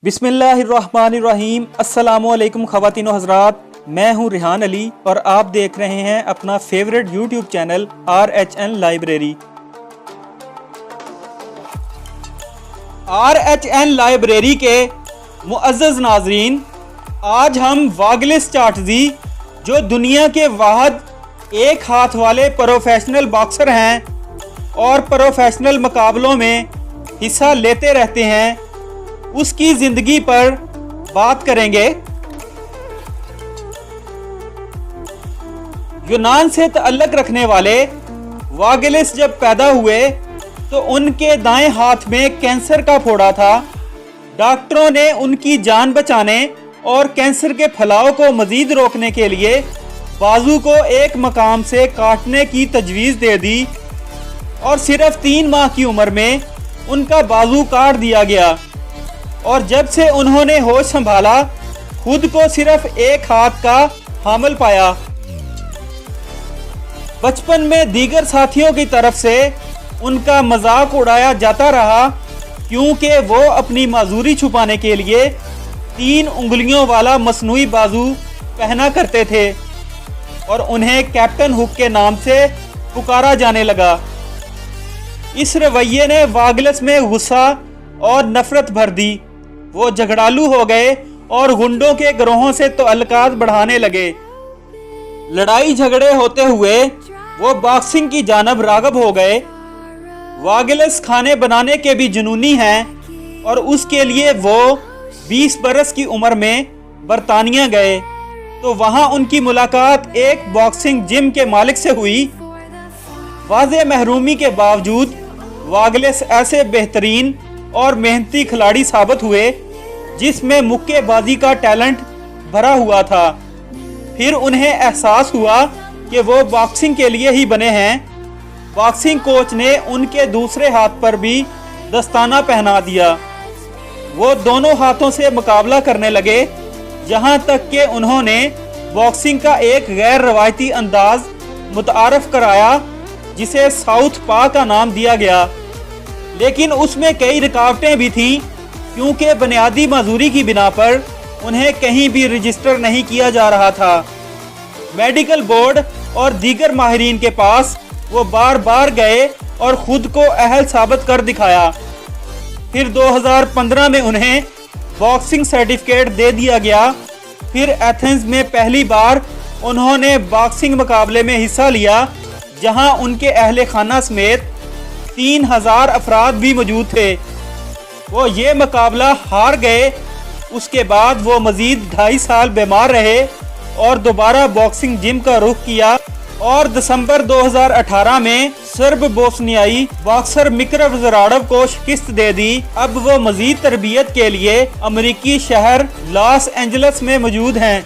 बिस्मिल्लाहिर्रहमानिर्रहीम। अस्सलामुअलैकुम ख़वातीन व हज़रात, मैं हूं रिहान अली और आप देख रहे हैं अपना favourite YouTube channel RHN library. RHN library के मुअज़्ज़ज़ नाज़रीन, आज हम वागिलिस चाटर्जी जो दुनिया के वाहिद एक हाथ वाले प्रोफेशनल बॉक्सर हैं और प्रोफेशनल मुकाबलों में हिस्सा लेते रहते हैं, उसकी जिंदगी पर बात करेंगे। यूनान से ताल्लुक़ रखने वाले वागिलिस जब पैदा हुए तो उनके दाएं हाथ में कैंसर का फोड़ा था। डॉक्टरों ने उनकी जान बचाने और कैंसर के फैलाव को मजीद रोकने के लिए बाजू को एक मकाम से काटने की तजवीज़ दे दी और सिर्फ 3 माह की उम्र में उनका बाजू काट दिया गया। और जब से उन्होंने होश संभाला, खुद को सिर्फ एक हाथ का हामिल पाया। बचपन में दीगर साथियों की तरफ से उनका मजाक उड़ाया जाता रहा, क्योंकि वो अपनी माजूरी छुपाने के लिए 3 उंगलियों वाला मसनूई बाजू पहना करते थे और उन्हें कैप्टन हुक के नाम से पुकारा जाने लगा। इस रवैये ने वागिलिस में गुस्सा और नफरत भर दी। वो झगड़ालू हो गए और गुंडों के गिरोहों से ताल्लुकात बढ़ाने लगे। लड़ाई झगड़े होते हुए वो बॉक्सिंग की जानब राग़िब हो गए। वागिलिस खाने बनाने के भी जुनूनी हैं और उसके लिए वो 20 बरस की उम्र में बरतानिया गए तो वहाँ उनकी मुलाकात एक बॉक्सिंग जिम के मालिक से हुई। वाज़े महरूमी के बावजूद वागिलिस ऐसे बेहतरीन और मेहनती खिलाड़ी साबित हुए जिसमें मुक्केबाजी का टैलेंट भरा हुआ था। फिर उन्हें एहसास हुआ कि वो बॉक्सिंग के लिए ही बने हैं। बॉक्सिंग कोच ने उनके दूसरे हाथ पर भी दस्ताना पहना दिया। वो दोनों हाथों से मुकाबला करने लगे, यहाँ तक कि उन्होंने बॉक्सिंग का एक गैर रवायती अंदाज मुतारफ कराया जिसे साउथ पा का नाम दिया गया। लेकिन उसमें कई रुकावटें भी थीं, क्योंकि बुनियादी मजदूरी की बिना पर उन्हें कहीं भी रजिस्टर नहीं किया जा रहा था। मेडिकल बोर्ड और दीगर माहिरीन के पास वो बार बार गए और खुद को अहल साबित कर दिखाया। फिर 2015 में उन्हें बॉक्सिंग सर्टिफिकेट दे दिया गया। फिर एथेंस में पहली बार उन्होंने बॉक्सिंग मुकाबले में हिस्सा लिया, जहां उनके अहले खाना समेत 3000 अफराद भी मौजूद थे। वो ये मुकाबला हार गए। उसके बाद वो मजीद 2.5 साल बीमार रहे और दोबारा बॉक्सिंग जिम का रुख किया और दिसंबर 2018 में सर्ब बोस्नियाई बॉक्सर मिक्रव ज़राडव को शिकस्त दे दी। अब वो मजीद तरबियत के लिए अमेरिकी शहर लॉस एंजल्स में मौजूद हैं।